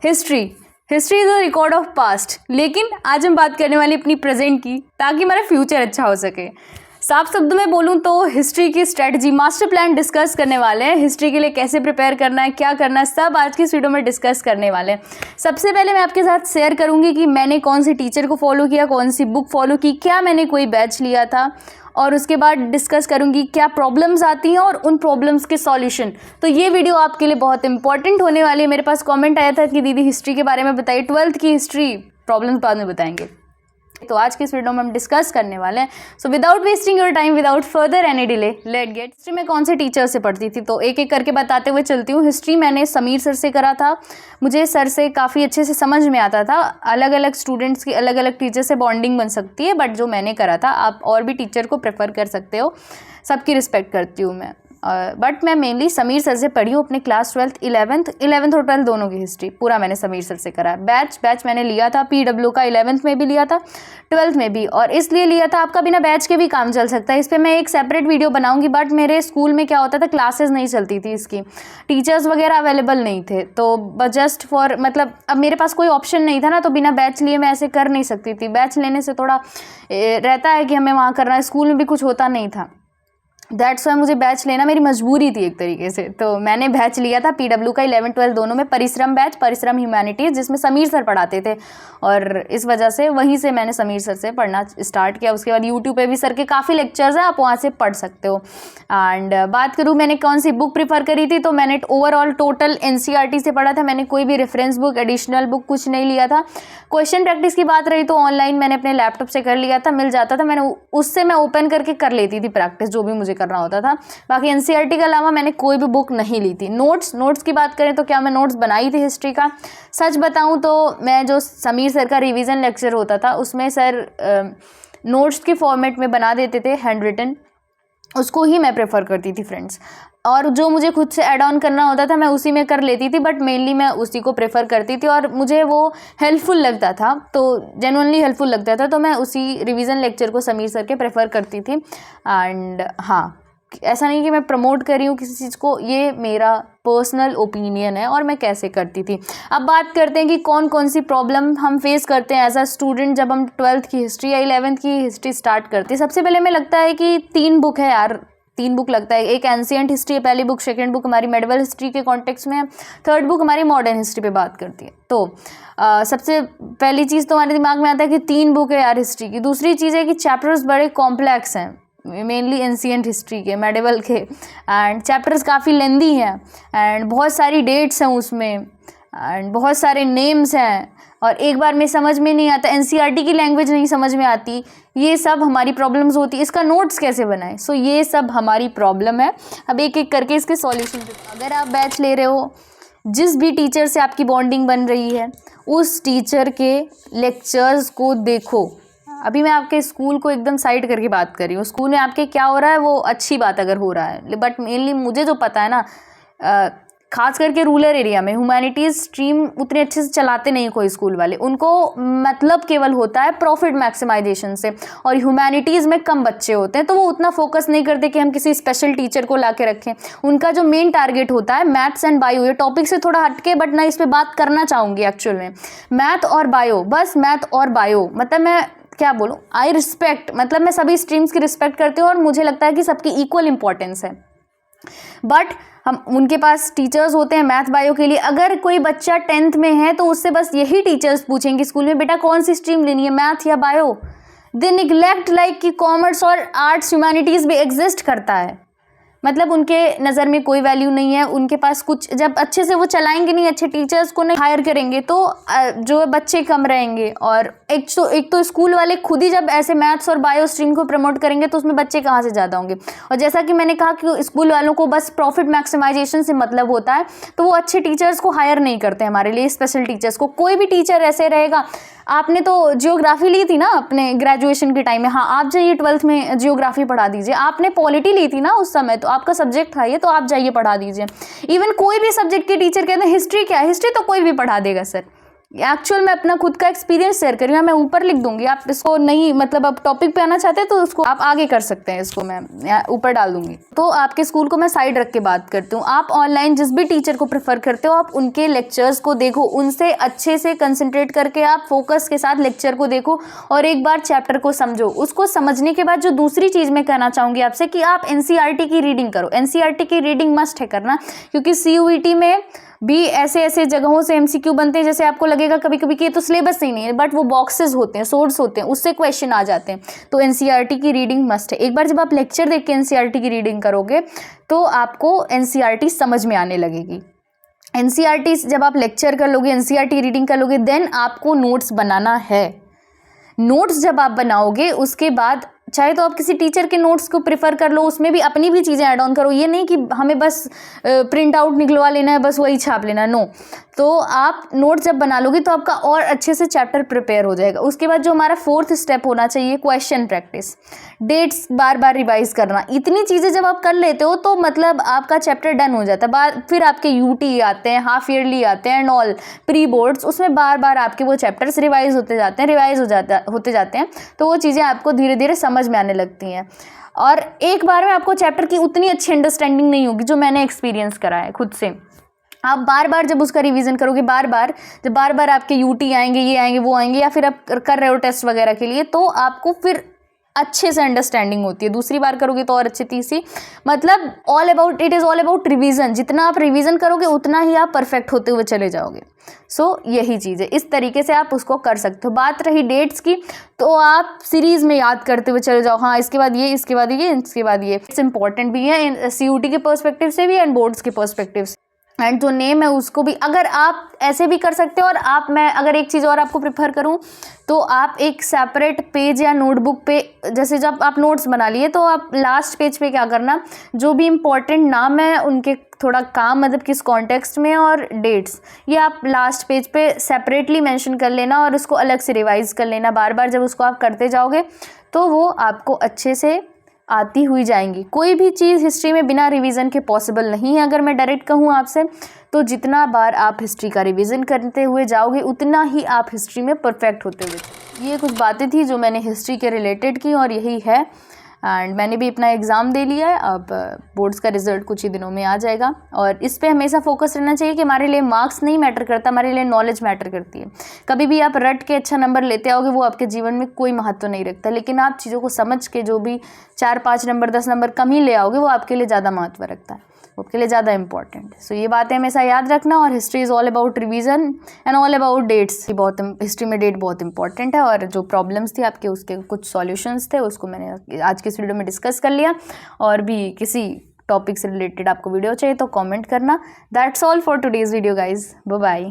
History history is a record of past, लेकिन आज हम बात करने वाले अपनी प्रेजेंट की, ताकि हमारा फ्यूचर अच्छा हो सके। साफ शब्दों में बोलूँ तो हिस्ट्री की स्ट्रेटजी, मास्टर प्लान डिस्कस करने वाले हैं। हिस्ट्री के लिए कैसे प्रिपेयर करना है, क्या करना है, सब आज की इस वीडियो में डिस्कस करने वाले हैं। सबसे पहले मैं आपके साथ शेयर करूंगी कि मैंने कौन सी टीचर को फॉलो किया, कौन सी बुक फॉलो की, क्या मैंने कोई बैच लिया था, और उसके बाद डिस्कस करूंगी क्या प्रॉब्लम्स आती हैं और उन प्रॉब्लम्स के सॉल्यूशन। तो ये वीडियो आपके लिए बहुत इंपॉर्टेंट होने वाली है। मेरे पास कमेंट आया था कि दीदी हिस्ट्री के बारे में बताइए, 12th की हिस्ट्री प्रॉब्लम्स बाद में बताएंगे। तो आज के इस वीडियो में हम डिस्कस करने वाले हैं। So without wasting your time, without further any delay, let get. History में कौन से टीचर से पढ़ती थी, तो एक एक करके बताते हुए चलती हूँ। हिस्ट्री मैंने समीर सर से करा था। मुझे सर से काफ़ी अच्छे से समझ में आता था। अलग अलग स्टूडेंट्स की अलग अलग टीचर से बॉन्डिंग बन सकती है, बट जो मैंने करा था, आप और भी टीचर को प्रेफर कर सकते हो। सबकी रिस्पेक्ट करती हूँ मैं, बट मैं मेनली समीर सर से पढ़ी हूँ अपने क्लास 12th 11th और 12th दोनों की हिस्ट्री पूरा मैंने समीर सर से करा है। बैच मैंने लिया था PW का, 11th में भी लिया था, 12th में भी, और इसलिए लिया था आपका बिना बैच के भी काम चल सकता है। इस पर मैं एक सेपरेट वीडियो बनाऊंगी। बट मेरे स्कूल में क्या होता था, क्लासेस नहीं चलती थी इसकी, टीचर्स वगैरह अवेलेबल नहीं थे, तो जस्ट फॉर मतलब अब मेरे पास कोई ऑप्शन नहीं था ना, तो बिना बैच लिए मैं ऐसे कर नहीं सकती थी। बैच लेने से थोड़ा रहता है कि हमें वहाँ करना है, स्कूल में भी कुछ होता नहीं था। दैट्स वाई मुझे बैच लेना मेरी मजबूरी थी एक तरीके से। तो मैंने बैच लिया था PW का 11th 12th दोनों में, परिश्रम बैच, परिश्रम ह्यूमैनिटीज़, जिसमें समीर सर पढ़ाते थे, और इस वजह से वहीं से मैंने समीर सर से पढ़ना स्टार्ट किया। उसके बाद यूट्यूब पे भी सर के काफ़ी लेक्चर्स हैं, आप वहाँ से पढ़ सकते हो। एंड बात करूँ मैंने कौन सी बुक प्रीफर करी थी, तो मैंने ओवरऑल टोटल NCERT से पढ़ा था। मैंने कोई भी रेफरेंस बुक, एडिशनल बुक कुछ नहीं लिया था। क्वेश्चन प्रैक्टिस की बात रही तो ऑनलाइन मैंने अपने लैपटॉप से कर लिया था, मिल जाता था, मैंने उससे मैं ओपन करके कर लेती थी प्रैक्टिस, जो भी मुझे करना होता था। बाकी NCERT के अलावा मैंने कोई भी बुक नहीं ली थी। नोट्स की बात करें तो क्या मैं नोट्स बनाई थी हिस्ट्री का? सच बताऊं तो मैं जो समीर सर का रिवीजन लेक्चर होता था, उसमें सर नोट्स के फॉर्मेट में बना देते थे, हैंड रिटन, उसको ही मैं प्रेफर करती थी फ्रेंड्स। और जो मुझे खुद से ऐड ऑन करना होता था मैं उसी में कर लेती थी, बट मेनली मैं उसी को प्रेफर करती थी और मुझे वो हेल्पफुल लगता था, तो जेन्युइनली हेल्पफुल लगता था, तो मैं उसी रिवीजन लेक्चर को समीर सर के प्रेफर करती थी। एंड हाँ, ऐसा नहीं कि मैं प्रमोट कर रही हूँ किसी चीज़ को, ये मेरा पर्सनल ओपिनियन है और मैं कैसे करती थी। अब बात करते हैं कि कौन कौन सी प्रॉब्लम हम फेस करते हैं एज अ स्टूडेंट जब हम 12th की हिस्ट्री या 11th की हिस्ट्री स्टार्ट करते हैं। सबसे पहले हमें लगता है कि 3 बुक है यार, 3 बुक लगता है। एक एंशिएंट हिस्ट्री है पहली बुक, सेकंड बुक हमारी मेडिवल हिस्ट्री के कॉन्टेक्स्ट में है, थर्ड बुक हमारी मॉडर्न हिस्ट्री पे बात करती है। तो सबसे पहली चीज़ तो हमारे दिमाग में आता है कि 3 बुक है यार हिस्ट्री की। दूसरी चीज़ है कि चैप्टर्स बड़े कॉम्प्लेक्स हैं, मेनली एंशिएंट हिस्ट्री के, मेडिवल के, एंड चैप्टर्स काफ़ी लेंदी हैं, एंड बहुत सारी डेट्स हैं उसमें, एंड बहुत सारे नेम्स हैं, और एक बार में समझ में नहीं आता, NCERT की लैंग्वेज नहीं समझ में आती। ये सब हमारी प्रॉब्लम्स होती है। इसका नोट्स कैसे बनाएं, सो ये सब हमारी प्रॉब्लम है। अब एक एक करके इसके सॉल्यूशन। अगर आप बैच ले रहे हो, जिस भी टीचर से आपकी बॉन्डिंग बन रही है, उस टीचर के लेक्चर्स को देखो। अभी मैं आपके स्कूल को एकदम साइड करके बात कर रही हूँ, स्कूल में आपके क्या हो रहा है वो अच्छी बात अगर हो रहा है, बट मेनली मुझे जो पता है ना, खास करके रूरल एरिया में ह्यूमैनिटीज़ स्ट्रीम उतने अच्छे से चलाते नहीं कोई स्कूल वाले। उनको मतलब केवल होता है प्रॉफिट मैक्सिमाइजेशन से, और ह्यूमैनिटीज़ में कम बच्चे होते हैं, तो वो उतना फोकस नहीं करते कि हम किसी स्पेशल टीचर को ला के रखें। उनका जो मेन टारगेट होता है मैथ्स एंड बायो। ये टॉपिक से थोड़ा हटके, बट मैं इस पर बात करना चाहूँगी एक्चुअल में। मैथ और बायो, बस मैथ और बायो, मतलब मैं क्या बोलूँ, आई रिस्पेक्ट, मतलब मैं सभी स्ट्रीम्स की रिस्पेक्ट करती हूँ और मुझे लगता है कि सबकी इक्वल इंपॉर्टेंस है। बट हम उनके पास टीचर्स होते हैं मैथ बायो के लिए। अगर कोई बच्चा 10th में है तो उससे बस यही टीचर्स पूछेंगे स्कूल में, बेटा कौन सी स्ट्रीम लेनी है, मैथ या बायो। दे निगलेक्ट लाइक कि कॉमर्स और आर्ट्स ह्यूमैनिटीज़ भी एग्जिस्ट करता है, मतलब उनके नज़र में कोई वैल्यू नहीं है। उनके पास कुछ, जब अच्छे से वो चलाएंगे नहीं, अच्छे टीचर्स को नहीं हायर करेंगे, तो जो बच्चे कम रहेंगे। और एक तो स्कूल वाले खुद ही जब ऐसे मैथ्स और बायो स्ट्रीम को प्रमोट करेंगे तो उसमें बच्चे कहाँ से ज़्यादा होंगे। और जैसा कि मैंने कहा कि स्कूल वालों को बस प्रॉफिट मैक्सिमाइजेशन से मतलब होता है, तो वो अच्छे टीचर्स को हायर नहीं करते हमारे लिए, स्पेशल टीचर्स को। कोई भी टीचर ऐसे रहेगा। आपने तो जियोग्राफी ली थी ना अपने ग्रेजुएशन के टाइम में, हाँ आप जाइए 12th में जियोग्राफी पढ़ा दीजिए। आपने पॉलिटी ली थी ना उस समय, तो आपका सब्जेक्ट था ये, तो आप जाइए पढ़ा दीजिए। इवन कोई भी सब्जेक्ट के टीचर कहते हैं हिस्ट्री क्या है, हिस्ट्री तो कोई भी पढ़ा देगा सर, एक्चुअल में अपना खुद का एक्सपीरियंस शेयर करी हूँ, मैं ऊपर लिख दूंगी, आप इसको नहीं मतलब अब टॉपिक पे आना चाहते हैं तो उसको आप आगे कर सकते हैं, इसको मैं ऊपर डाल दूंगी। तो आपके स्कूल को मैं साइड रख के बात करती हूँ। आप ऑनलाइन जिस भी टीचर को प्रेफर करते हो आप उनके लेक्चर्स को देखो, उनसे अच्छे से कंसंट्रेट करके आप फोकस के साथ लेक्चर को देखो और एक बार चैप्टर को समझो। उसको समझने के बाद जो दूसरी चीज़ मैं कहना चाहूँगी आपसे कि आप एनसीईआरटी की रीडिंग करो। एनसीईआरटी की रीडिंग मस्ट है करना, क्योंकि सीयूईटी में भी ऐसे ऐसे जगहों से एमसीक्यू बनते हैं जैसे आपको लगेगा कभी कभी कि ये तो सिलेबस ही नहीं है, बट वो बॉक्सेस होते हैं, सोर्स होते हैं, उससे क्वेश्चन आ जाते हैं। तो एनसीईआरटी की रीडिंग मस्ट है। एक बार जब आप लेक्चर देख के एनसीईआरटी की रीडिंग करोगे तो आपको एनसीईआरटी समझ में आने लगेगी। एनसीईआरटी जब आप लेक्चर कर लोगे, एनसीईआरटी रीडिंग कर लोगे, देन आपको नोट्स बनाना है। नोट्स जब आप बनाओगे उसके बाद चाहे तो आप किसी टीचर के नोट्स को प्रिफर कर लो, उसमें भी अपनी भी चीज़ें ऐड ऑन करो। ये नहीं कि हमें बस प्रिंट आउट निकलवा लेना है, बस वही छाप लेना, नो। तो आप नोट्स जब बना लोगे तो आपका और अच्छे से चैप्टर प्रिपेयर हो जाएगा। उसके बाद जो हमारा फोर्थ स्टेप होना चाहिए, क्वेश्चन प्रैक्टिस, डेट्स बार बार रिवाइज करना। इतनी चीज़ें जब आप कर लेते हो तो मतलब आपका चैप्टर डन हो जाता है। फिर आपके यूटी आते हैं, हाफ ईयरली आते हैं एंड ऑल, प्री बोर्ड्स, उसमें बार बार आपके वो चैप्टर्स रिवाइज होते जाते हैं। तो वो चीज़ें आपको धीरे धीरे समझ में आने लगती हैं और एक बार में आपको चैप्टर की उतनी अच्छी अंडरस्टैंडिंग नहीं होगी जो मैंने एक्सपीरियंस करा है खुद से। आप बार बार जब उसका रिवीजन करोगे, जब बार बार आपके यूटी आएंगे, ये आएंगे, वो आएंगे, या फिर आप कर रहे हो टेस्ट वगैरह के लिए, तो आपको फिर अच्छे से अंडरस्टैंडिंग होती है। दूसरी बार करोगे तो और अच्छी, तीसरी, मतलब it is all about revision. जितना आप रिवीजन करोगे उतना ही आप परफेक्ट होते हुए चले जाओगे। सो यही चीज़ है, इस तरीके से आप उसको कर सकते हो। बात रही डेट्स की, तो आप सीरीज़ में याद करते हुए चले जाओ, हाँ इसके बाद ये, इसके बाद ये, इसके बाद ये। इट्स इंपॉर्टेंट भी है सीयूटी के पर्सपेक्टिव से भी एंड बोर्ड्स के पर्सपेक्टिव से। एंड जो नेम है उसको भी अगर आप ऐसे भी कर सकते हो, और मैं अगर एक चीज़ और आपको प्रेफर करूं तो आप एक सेपरेट पेज या नोटबुक पे, जैसे जब आप नोट्स बना लिए तो आप लास्ट पेज पे क्या करना, जो भी इम्पोर्टेंट नाम है उनके थोड़ा काम, मतलब किस कॉन्टेक्स्ट में, और डेट्स, ये आप लास्ट पेज पे सेपरेटली मेंशन कर लेना और उसको अलग से रिवाइज कर लेना। बार बार जब उसको आप करते जाओगे तो वो आपको अच्छे से आती हुई जाएंगी। कोई भी चीज़ हिस्ट्री में बिना रिवीजन के पॉसिबल नहीं है। अगर मैं डायरेक्ट कहूँ आपसे, तो जितना बार आप हिस्ट्री का रिवीजन करते हुए जाओगे उतना ही आप हिस्ट्री में परफेक्ट होते हुए। ये कुछ बातें थी जो मैंने हिस्ट्री के रिलेटेड की, और यही है। एंड मैंने भी अपना एग्ज़ाम दे लिया है, अब बोर्ड्स का रिजल्ट कुछ ही दिनों में आ जाएगा। और इस पे हमेशा फोकस रहना चाहिए कि हमारे लिए मार्क्स नहीं मैटर करता, हमारे लिए नॉलेज मैटर करती है। कभी भी आप रट के अच्छा नंबर लेते आओगे वो आपके जीवन में कोई महत्व नहीं रखता, लेकिन आप चीज़ों को समझ के जो भी 4-5 नंबर 10 नंबर कम ही ले आओगे वो आपके लिए ज़्यादा महत्व रखता है, वो आपके लिए ज़्यादा इंपॉर्टेंट। सो ये बातें हमेशा याद रखना। और history is all about revision and all about dates. History में डेट बहुत इंपॉर्टेंट है, और जो प्रॉब्लम्स थी आपके उसके कुछ सॉल्यूशंस थे, उसको मैंने आज की इस वीडियो में डिस्कस कर लिया। और भी किसी टॉपिक से रिलेटेड आपको वीडियो चाहिए तो कमेंट करना। That's all for today's video guys, bye bye.